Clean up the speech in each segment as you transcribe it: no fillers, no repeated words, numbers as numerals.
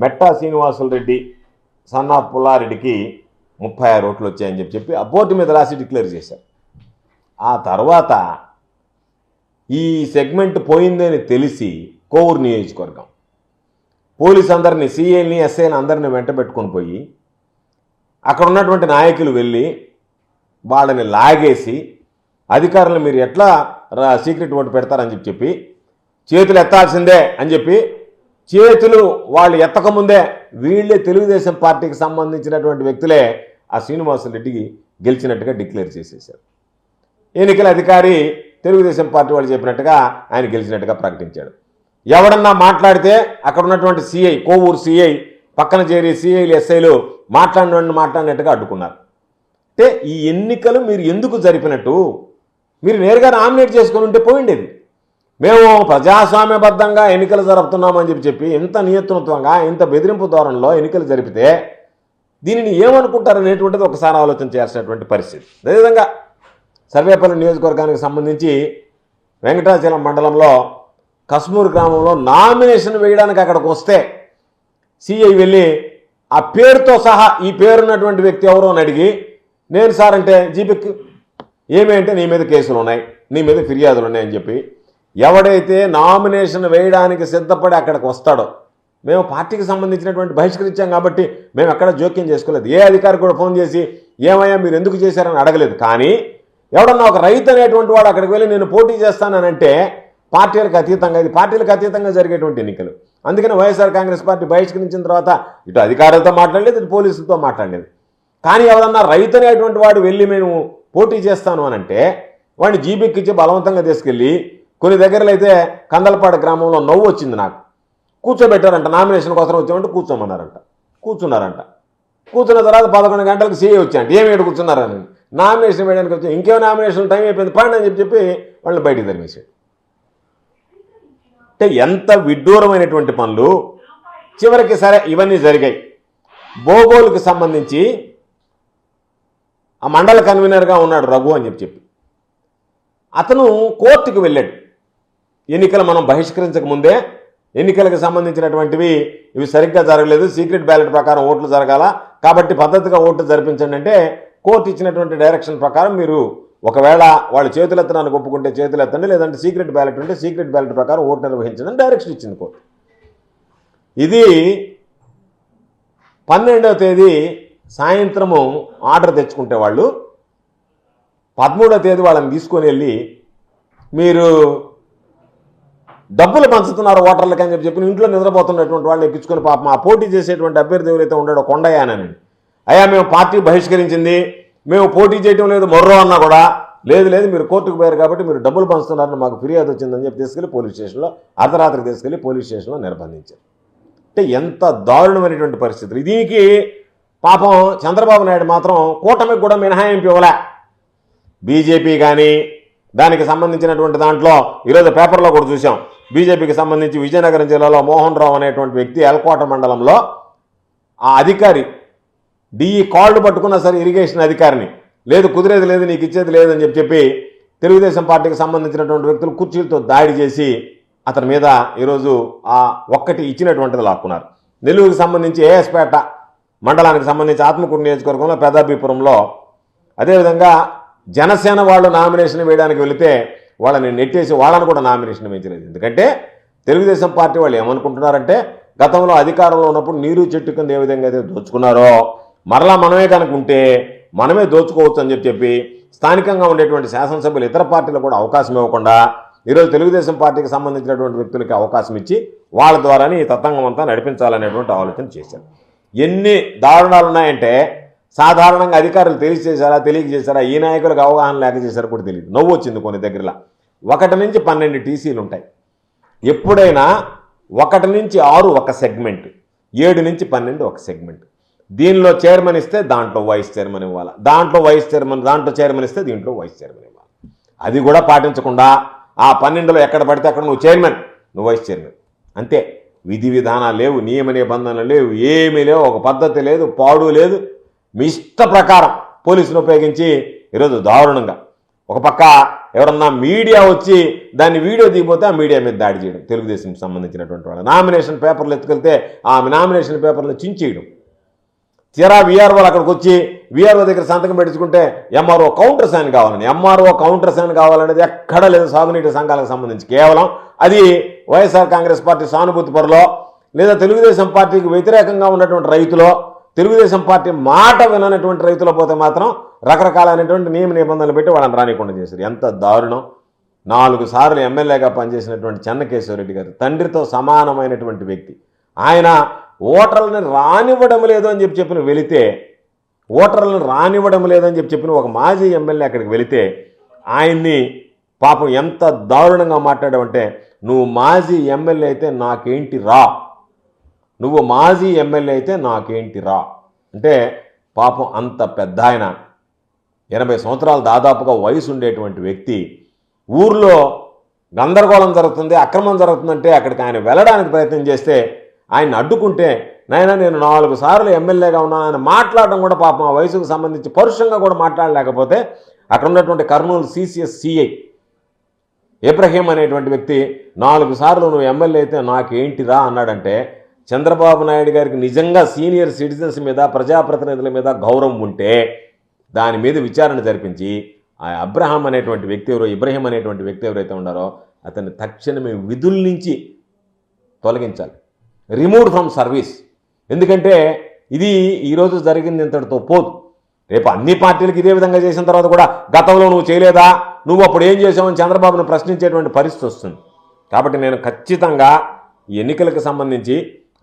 మెట్టా Srinivasulu Reddy son of పుల్లారెడ్డికి 36 ఓట్లు వచ్చాయని చెప్పి ఆ బోర్డు మీద రాసి డిక్లేర్ చేశారు. ఆ తర్వాత ఈ సెగ్మెంట్ పోయిందని తెలిసి కోవూరు నియోజకవర్గం పోలీసు అందరినీ, సిఐని, ఎస్ఐని అందరినీ వెంట పెట్టుకొని పోయి అక్కడ ఉన్నటువంటి నాయకులు వెళ్ళి వాళ్ళని లాగేసి అధికారులు మీరు ఎట్లా సీక్రెట్ ఓటు పెడతారని చెప్పి చేతులు ఎత్తాల్సిందే అని చెప్పి చేతులు వాళ్ళు ఎత్తకముందే వీళ్ళే తెలుగుదేశం పార్టీకి సంబంధించినటువంటి వ్యక్తులే ఆ శ్రీనివాసరెడ్డికి గెలిచినట్టుగా డిక్లేర్ చేసేశారు. ఎన్నికల అధికారి తెలుగుదేశం పార్టీ వాళ్ళు చెప్పినట్టుగా ఆయన గెలిచినట్టుగా ప్రకటించాడు. ఎవడన్నా మాట్లాడితే అక్కడ ఉన్నటువంటి సిఐ, కోవూరు సిఐ పక్కన చేరి సిఐలు, ఎస్ఐలు మాట్లాడినట్టుగా అడ్డుకున్నారు. అంటే ఈ ఎన్నికలు మీరు ఎందుకు జరిపినట్టు? మీరు నేరుగా నామినేట్ చేసుకుని ఉంటే పోయిండేది. మేము ప్రజాస్వామ్యబద్ధంగా ఎన్నికలు జరుపుతున్నామని చెప్పి ఇంత నియంత్రణత్వంగా, ఇంత బెదిరింపు ధోరణిలో ఎన్నికలు జరిపితే దీనిని ఏమనుకుంటారనేటువంటిది ఒకసారి ఆలోచన చేయాల్సినటువంటి పరిస్థితి. అదేవిధంగా సర్వేపల్లి నియోజకవర్గానికి సంబంధించి వెంకటాచలం మండలంలో కస్మూరు గ్రామంలో నామినేషన్ వేయడానికి అక్కడికి వస్తే సిఐ వెళ్ళి ఆ పేరుతో సహా ఈ పేరున్నటువంటి వ్యక్తి ఎవరో అని అడిగి, నేను సార్ అంటే జీపిక్ ఏమి అంటే నీ మీద కేసులు ఉన్నాయి, నీ మీద ఫిర్యాదులు ఉన్నాయని చెప్పి ఎవడైతే నామినేషన్ వేయడానికి సిద్ధపడి అక్కడికి వస్తాడో, మేము పార్టీకి సంబంధించినటువంటి బహిష్కరించాం కాబట్టి మేము ఎక్కడ జోక్యం చేసుకోలేదు, ఏ అధికారి కూడా ఫోన్ చేసి ఏమయ్యా మీరు ఎందుకు చేశారని అడగలేదు. కానీ ఎవడన్నా ఒక రైతు అనేటువంటి వాడు అక్కడికి వెళ్ళి నేను పోటీ చేస్తానంటే పార్టీలకు అతీతంగా, ఇది పార్టీలకు అతీతంగా జరిగేటువంటి ఎన్నికలు. అందుకని వైఎస్ఆర్ కాంగ్రెస్ పార్టీ బహిష్కరించిన తర్వాత ఇటు అధికారులతో మాట్లాడలేదు, ఇటు పోలీసులతో మాట్లాడలేదు. కానీ ఎవరన్నా రైతు అనేటువంటి వాడు వెళ్ళి మేము పోటీ చేస్తాను అని అంటే వాడిని జీబీకి బలవంతంగా తీసుకెళ్ళి కొన్ని దగ్గరలో అయితే కందలపాడు గ్రామంలో నవ్వు వచ్చింది నాకు. కూర్చోబెట్టారంట, నామినేషన్ కోసం వచ్చామంటే కూర్చోమన్నారంట. కూర్చున్న తర్వాత 11 గంటలకు సీఏ వచ్చాయంట. ఏమి ఏడు కూర్చున్నారని, నామినేషన్ వేయడానికి వచ్చి ఇంకేమో నామినేషన్ టైం అయిపోయింది పండి అని చెప్పి వాళ్ళని బయటికి తరిమేశాడు. అంటే ఎంత విడ్డూరమైనటువంటి పనులు. చివరికి సరే ఇవన్నీ జరిగాయి. బోగోలుకు సంబంధించి ఆ మండల కన్వీనర్గా ఉన్నాడు రఘు అని చెప్పి అతను కోర్టుకు వెళ్ళాడు. ఎన్నికలు మనం బహిష్కరించక ముందే ఎన్నికలకు సంబంధించినటువంటివి ఇవి సరిగ్గా జరగలేదు, సీక్రెట్ బ్యాలెట్ ప్రకారం ఓట్లు జరగాల, కాబట్టి పద్ధతిగా ఓట్లు జరిపించండి అంటే కోర్టు ఇచ్చినటువంటి డైరెక్షన్ ప్రకారం మీరు ఒకవేళ వాళ్ళు చేతులు ఎత్తడానికి ఒప్పుకుంటే చేతులు ఎత్తండి, లేదంటే సీక్రెట్ బ్యాలెట్ ఉంటే సీక్రెట్ బ్యాలెట్ ప్రకారం ఓటు నిర్వహించండి అని డైరెక్షన్ ఇచ్చింది కోర్టు. ఇది 12వ తేదీ సాయంత్రము ఆర్డర్ తెచ్చుకుంటే వాళ్ళు 13వ తేదీ వాళ్ళని తీసుకొని వెళ్ళి మీరు డబ్బులు పంచుతున్నారు ఓటర్లకి అని చెప్పి ఇంట్లో నిద్రపోతున్నటువంటి వాళ్ళని ఎక్కించుకొని పాపం ఆ పోటీ చేసేటువంటి అభ్యర్థి ఎవరైతే ఉన్నాడో కొండయ్యానని, అయ్యా మేము పార్టీ బహిష్కరించింది, మేము పోటీ చేయటం లేదు మొర్రో అన్నా కూడా లేదు మీరు కోర్టుకు పోయారు కాబట్టి మీరు డబ్బులు పంచుతున్నారని మాకు ఫిర్యాదు వచ్చిందని చెప్పి తీసుకెళ్ళి పోలీస్ స్టేషన్లో అర్ధరాత్రికి తీసుకెళ్ళి పోలీస్ స్టేషన్లో నిర్బంధించారు. అంటే ఎంత దారుణమైనటువంటి పరిస్థితులు. దీనికి పాపం చంద్రబాబు నాయుడు మాత్రం కూటమికి కూడా మినహాయింపు ఇవ్వలే. బీజేపీ కానీ దానికి సంబంధించినటువంటి దాంట్లో ఈరోజు పేపర్లో కూడా చూసాం. బీజేపీకి సంబంధించి విజయనగరం జిల్లాలో మోహన్ రావు అనేటువంటి వ్యక్తి ఎల్కోట మండలంలో ఆ అధికారి డిఈ కాళ్ళు పట్టుకున్నా సరే ఇరిగేషన్ అధికారిని లేదు కుదిరేది లేదు నీకు ఇచ్చేది లేదని చెప్పి తెలుగుదేశం పార్టీకి సంబంధించినటువంటి వ్యక్తులు కుర్చీలతో దాడి చేసి అతని మీద ఈరోజు ఆ ఒక్కటి ఇచ్చినటువంటిది లాక్కున్నారు. నెల్లూరుకి సంబంధించి ఏఎస్పేట మండలానికి సంబంధించి ఆత్మకూరు నియోజకవర్గంలో పెదాభిపురంలో అదేవిధంగా జనసేన వాళ్ళు నామినేషన్ వేయడానికి వెళితే వాళ్ళని నెట్టేసి వాళ్ళని కూడా నామినేషన్ వేయించలేదు. ఎందుకంటే తెలుగుదేశం పార్టీ వాళ్ళు ఏమనుకుంటున్నారంటే గతంలో అధికారంలో ఉన్నప్పుడు నీరు చెట్టు కింద ఏ విధంగా అయితే దోచుకున్నారో మరలా మనమే కనుక ఉంటే మనమే దోచుకోవచ్చు అని చెప్పి స్థానికంగా ఉండేటువంటి శాసనసభ్యులు ఇతర పార్టీలకు కూడా అవకాశం ఇవ్వకుండా ఈరోజు తెలుగుదేశం పార్టీకి సంబంధించినటువంటి వ్యక్తులకి అవకాశం ఇచ్చి వాళ్ళ ద్వారానే ఈ తతంగం అంతా నడిపించాలనేటువంటి ఆలోచన చేశారు. ఎన్ని దారుణాలు ఉన్నాయంటే సాధారణంగా అధికారులు తెలియజేశారా ఈ నాయకులకు అవగాహన లేక చేశారో కూడా తెలియదు. నవ్వు వచ్చింది కొన్ని దగ్గరలో. 1 నుంచి 12 టీసీలు ఉంటాయి. ఎప్పుడైనా 1 నుంచి 6 ఒక సెగ్మెంట్, 7 నుంచి 12 ఒక సెగ్మెంట్. దీనిలో చైర్మన్ ఇస్తే దాంట్లో వైస్ చైర్మన్ ఇవ్వాలి, దాంట్లో చైర్మన్ ఇస్తే దీంట్లో వైస్ చైర్మన్ ఇవ్వాలి. అది కూడా పాటించకుండా ఆ 12లో ఎక్కడ పడితే అక్కడ నువ్వు చైర్మన్, నువ్వు వైస్ చైర్మన్ అంతే. విధి విధానాలు లేవు, నియమ నిబంధనలు లేవు, ఏమీ లేవు, ఒక పద్ధతి లేదు, పాడు లేదు. మీ ఇష్ట ప్రకారం పోలీసులు ఉపయోగించి ఈరోజు దారుణంగా ఒక పక్క ఎవరన్నా మీడియా వచ్చి దాన్ని వీడియో దిగిపోతే ఆ మీడియా మీద దాడి చేయడం, తెలుగుదేశంకి సంబంధించినటువంటి వాళ్ళు నామినేషన్ పేపర్లు ఎత్తుకెళ్తే ఆ నామినేషన్ పేపర్లు చించేయడం. తీరా వీఆర్ఓలు అక్కడికి వచ్చి వీఆర్ఓ దగ్గర సంతకం పెట్టించుకుంటే ఎంఆర్ఓ కౌంటర్ సైన్ కావాలని, ఎంఆర్ఓ కౌంటర్ సైన్ కావాలనేది ఎక్కడా లేదు సాగునీటి సంఘాలకు సంబంధించి. కేవలం అది వైఎస్ఆర్ కాంగ్రెస్ పార్టీ సానుభూతి పరులో లేదా తెలుగుదేశం పార్టీకి వ్యతిరేకంగా ఉన్నటువంటి రైతులో, తెలుగుదేశం పార్టీ మాట విననటువంటి రైతులు పోతే మాత్రం రకరకాలైనటువంటి నియమ నిబంధనలు పెట్టి వాళ్ళని రానికుండా చేశారు. ఎంత దారుణం! 4 సార్లు ఎమ్మెల్యేగా పనిచేసినటువంటి చెన్నకేశవరెడ్డి గారు, తండ్రితో సమానమైనటువంటి వ్యక్తి, ఆయన ఓటర్లను రానివ్వడం లేదు అని చెప్పిన వెళితే, ఓటర్లను రానివ్వడం లేదని చెప్పిన ఒక మాజీ ఎమ్మెల్యే అక్కడికి వెళితే ఆయన్ని పాపం ఎంత దారుణంగా మాట్లాడావంటే, నువ్వు మాజీ ఎమ్మెల్యే అయితే నాకేంటి రా, నువ్వు మాజీ ఎమ్మెల్యే అయితే నాకేంటి రా అంటే పాపం అంత పెద్ద ఆయన 80 సంవత్సరాలు దాదాపుగా వయసు ఉండేటువంటి వ్యక్తి ఊర్లో గందరగోళం జరుగుతుంది, అక్రమం జరుగుతుందంటే అక్కడికి ఆయన వెళ్ళడానికి ప్రయత్నం చేస్తే ఆయన అడ్డుకుంటే, నాయన నేను 4 సార్లు ఎమ్మెల్యేగా ఉన్నాను ఆయన మాట్లాడడం కూడా పాపం ఆ వయసుకు సంబంధించి పరుషంగా కూడా మాట్లాడలేకపోతే అక్కడ ఉన్నటువంటి కర్నూలు సిసిఎస్ సిఐ ఇబ్రహీం అనేటువంటి వ్యక్తి 4 సార్లు నువ్వు ఎమ్మెల్యే అయితే నాకేంటిరా అన్నాడంటే, చంద్రబాబు నాయుడు గారికి నిజంగా సీనియర్ సిటిజన్స్ మీద ప్రజాప్రతినిధుల మీద గౌరవం ఉంటే దాని మీద విచారణ జరిపించి ఆ ఇబ్రహీం అనేటువంటి వ్యక్తి ఎవరైతే ఉన్నారో అతన్ని తక్షణమే విధుల నుంచి తొలగించాలి, రిమూవ్డ్ ఫ్రమ్ సర్వీస్. ఎందుకంటే ఇది ఈరోజు జరిగింది ఇంతటితో పోదు. రేపు అన్ని పార్టీలకు ఇదే విధంగా చేసిన తర్వాత కూడా గతంలో నువ్వు చేయలేదా, నువ్వు అప్పుడు ఏం చేసావని చంద్రబాబును ప్రశ్నించేటువంటి పరిస్థితి వస్తుంది. కాబట్టి నేను ఖచ్చితంగా ఈ ఎన్నికలకు సంబంధించి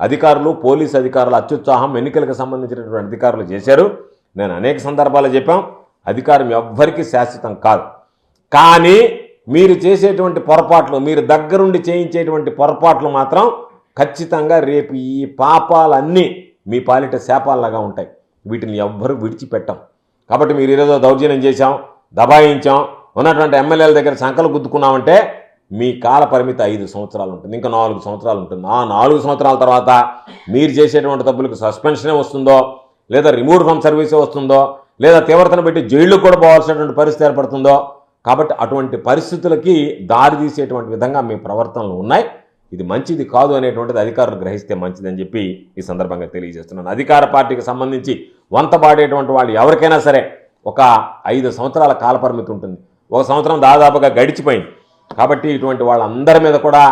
అధికారులు, పోలీసు అధికారుల అత్యుత్సాహం ఎన్నికలకు సంబంధించినటువంటి అధికారులు చేశారు. నేను అనేక సందర్భాలు చెప్పాం, అధికారం ఎవ్వరికీ శాశ్వతం కాదు. కానీ మీరు చేసేటువంటి పొరపాట్లు, మీరు దగ్గరుండి చేయించేటువంటి పొరపాట్లు మాత్రం ఖచ్చితంగా రేపు ఈ పాపాలన్నీ మీ పాలిట శాపాలలాగా ఉంటాయి. వీటిని ఎవ్వరూ విడిచిపెట్టాం. కాబట్టి మీరు ఈరోజు దౌర్జన్యం చేశాం, దబాయించాం, ఉన్నటువంటి ఎమ్మెల్యేల దగ్గర సంకలు గుద్దుకున్నామంటే మీ కాల పరిమితి 5 సంవత్సరాలు ఉంటుంది, ఇంకా 4 సంవత్సరాలు ఉంటుంది. ఆ 4 సంవత్సరాల తర్వాత మీరు చేసేటువంటి తప్పులకు సస్పెన్షనే వస్తుందో, లేదా రిమూవ్ ఫ్రమ్ సర్వీసే వస్తుందో, లేదా తీవ్రతను పెట్టి జైలుకు కూడా పోవాల్సినటువంటి పరిస్థితి ఏర్పడుతుందో. కాబట్టి అటువంటి పరిస్థితులకి దారి తీసేటువంటి విధంగా మీ ప్రవర్తనలు ఉన్నాయి. ఇది మంచిది కాదు అనేటువంటిది అధికారులు గ్రహిస్తే మంచిదని చెప్పి ఈ సందర్భంగా తెలియజేస్తున్నాను. అధికార పార్టీకి సంబంధించి వంతపాడేటువంటి వాళ్ళు ఎవరికైనా సరే ఒక 5 సంవత్సరాల కాలపరిమితి ఉంటుంది. 1 సంవత్సరం దాదాపుగా గడిచిపోయింది. కాబట్టి ఇటువంటి వాళ్ళందరి మీద కూడా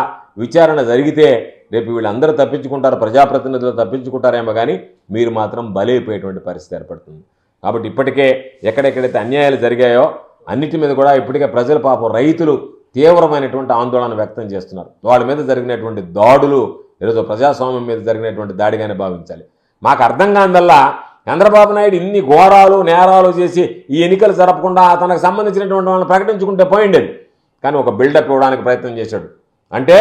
విచారణ జరిగితే రేపు వీళ్ళందరూ తప్పించుకుంటారు, ప్రజాప్రతినిధులు తప్పించుకుంటారేమో కానీ మీరు మాత్రం బలైపోయేటువంటి పరిస్థితి ఏర్పడుతుంది. కాబట్టి ఇప్పటికే ఎక్కడెక్కడైతే అన్యాయాలు జరిగాయో అన్నిటి మీద కూడా ఇప్పటికే ప్రజల పాపం రైతులు తీవ్రమైనటువంటి ఆందోళన వ్యక్తం చేస్తున్నారు. వాళ్ళ మీద జరిగినటువంటి దాడులు ఈరోజు ప్రజాస్వామ్యం మీద జరిగినటువంటి దాడిగానే భావించాలి. మాకు అర్థం కానిదల్లా చంద్రబాబు నాయుడు ఇన్ని ఘోరాలు నేరాలు చేసి ఈ ఎన్నికలు జరపకుండా తనకు సంబంధించినటువంటి వాళ్ళని ప్రకటించుకుంటే పోయిండేది. కానీ ఒక బిల్డప్ ఇవ్వడానికి ప్రయత్నం చేశాడు. అంటే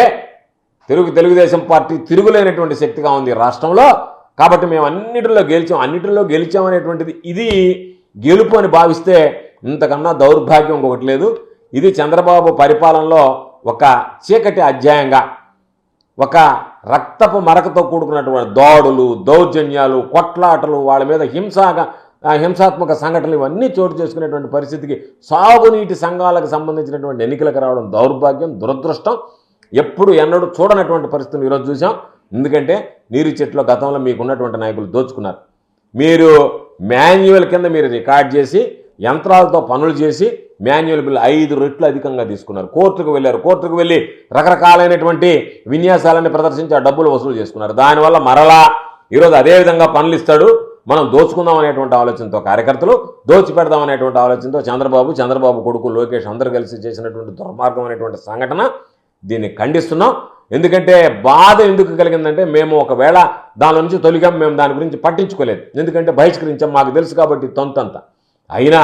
తెలుగుదేశం పార్టీ తిరుగులేనటువంటి శక్తిగా ఉంది రాష్ట్రంలో. కాబట్టి మేము అన్నిటిలో గెలిచామనేటువంటిది ఇది గెలుపు అని భావిస్తే ఇంతకన్నా దౌర్భాగ్యం ఇంకొకటి లేదు. ఇది చంద్రబాబు పరిపాలనలో ఒక చీకటి అధ్యాయంగా, ఒక రక్తపు మరకతో కూడుకున్నటువంటి దాడులు, దౌర్జన్యాలు, కొట్లాటలు, వాళ్ళ మీద హింసాత్మక సంఘటనలు ఇవన్నీ చోటు చేసుకునేటువంటి పరిస్థితికి సాగునీటి సంఘాలకు సంబంధించినటువంటి ఎన్నికలకు రావడం దౌర్భాగ్యం, దురదృష్టం. ఎప్పుడు ఎన్నడూ చూడనటువంటి పరిస్థితులు ఈరోజు చూసాం. ఎందుకంటే నీరు చెట్లో గతంలో మీకున్నటువంటి నాయకులు దోచుకున్నారు. మీరు మాన్యువల్ కింద మీరు రికార్డ్ చేసి యంత్రాలతో పనులు చేసి మాన్యువల్ బిల్ 5 రెట్లు అధికంగా తీసుకున్నారు. కోర్టుకు వెళ్ళారు. కోర్టుకు వెళ్ళి రకరకాలైనటువంటి విన్యాసాలని ప్రదర్శించి ఆ డబ్బులు వసూలు చేసుకున్నారు. దానివల్ల మరలా ఈరోజు అదేవిధంగా పనులు ఇస్తాడు. మనం దోచుకుందాం అనేటువంటి ఆలోచనతో కార్యకర్తలు, దోచి పెడదాం అనేటువంటి ఆలోచనతో చంద్రబాబు కొడుకు లోకేష్ అందరూ కలిసి చేసినటువంటి దుర్మార్గం అనేటువంటి సంఘటన. దీన్ని ఖండిస్తున్నాం. ఎందుకంటే బాధ ఎందుకు కలిగిందంటే మేము ఒకవేళ దాని నుంచి తొలిగాం, మేము దాని గురించి పట్టించుకోలేదు. ఎందుకంటే బహిష్కరించాం, మాకు తెలుసు కాబట్టి తొంతంత. అయినా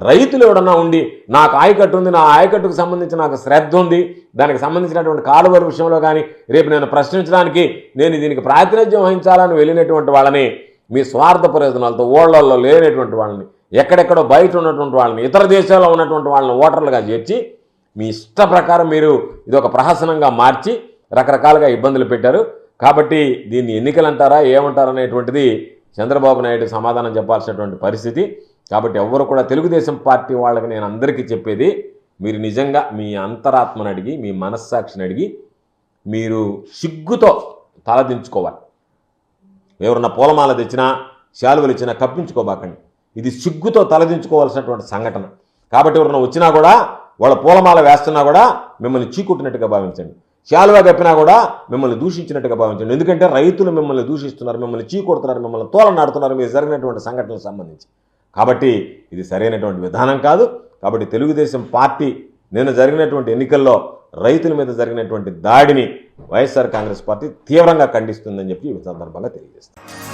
రైతులు ఎవడన్నా ఉండి నాకు ఆయకట్టు ఉంది, నా ఆయకట్టుకు సంబంధించి నాకు శ్రద్ధ ఉంది, దానికి సంబంధించినటువంటి కాలువల విషయంలో కానీ రేపు నేను ప్రశ్నించడానికి నేను దీనికి ప్రాతినిధ్యం వహించాలని వెళ్ళినటువంటి వాళ్ళని మీ స్వార్థ ప్రయోజనాలతో ఓళ్లలో లేనటువంటి వాళ్ళని, ఎక్కడెక్కడో బయట ఉన్నటువంటి వాళ్ళని, ఇతర దేశాల్లో ఉన్నటువంటి వాళ్ళని ఓటర్లుగా చేర్చి మీ ఇష్ట ప్రకారం మీరు ఇది ఒక ప్రహసనంగా మార్చి రకరకాలుగా ఇబ్బందులు పెట్టారు. కాబట్టి దీన్ని ఎన్నికలు అంటారా ఏమంటారు అనేటువంటిది చంద్రబాబు నాయుడు సమాధానం చెప్పాల్సినటువంటి పరిస్థితి. కాబట్టి ఎవరు కూడా తెలుగుదేశం పార్టీ వాళ్ళకి నేను అందరికీ చెప్పేది, మీరు నిజంగా మీ అంతరాత్మను అడిగి మీ మనస్సాక్షిని అడిగి మీరు సిగ్గుతో తలదించుకోవాలి. ఎవరన్నా పూలమాల తెచ్చినా శాలువలు ఇచ్చినా కప్పించుకోబాకండి. ఇది సిగ్గుతో తలదించుకోవాల్సినటువంటి సంఘటన. కాబట్టి ఎవరన్నా వచ్చినా కూడా వాళ్ళ పూలమాల వేస్తున్నా కూడా మిమ్మల్ని చీకొట్టినట్టుగా భావించండి. శాలువా కప్పినా కూడా మిమ్మల్ని దూషించినట్టుగా భావించండి. ఎందుకంటే రైతులు మిమ్మల్ని దూషిస్తున్నారు, మిమ్మల్ని చీకొడుతున్నారు, మిమ్మల్ని తోలనాడుతున్నారు మీరు జరిగినటువంటి సంఘటనలకు సంబంధించి. కాబట్టి ఇది సరైనటువంటి విధానం కాదు. కాబట్టి తెలుగుదేశం పార్టీ నిన్న జరిగినటువంటి ఎన్నికల్లో రైతుల మీద జరిగినటువంటి దాడిని వైఎస్ఆర్ కాంగ్రెస్ పార్టీ తీవ్రంగా ఖండిస్తుందని చెప్పి ఈ సందర్భంగా తెలియజేస్తుంది.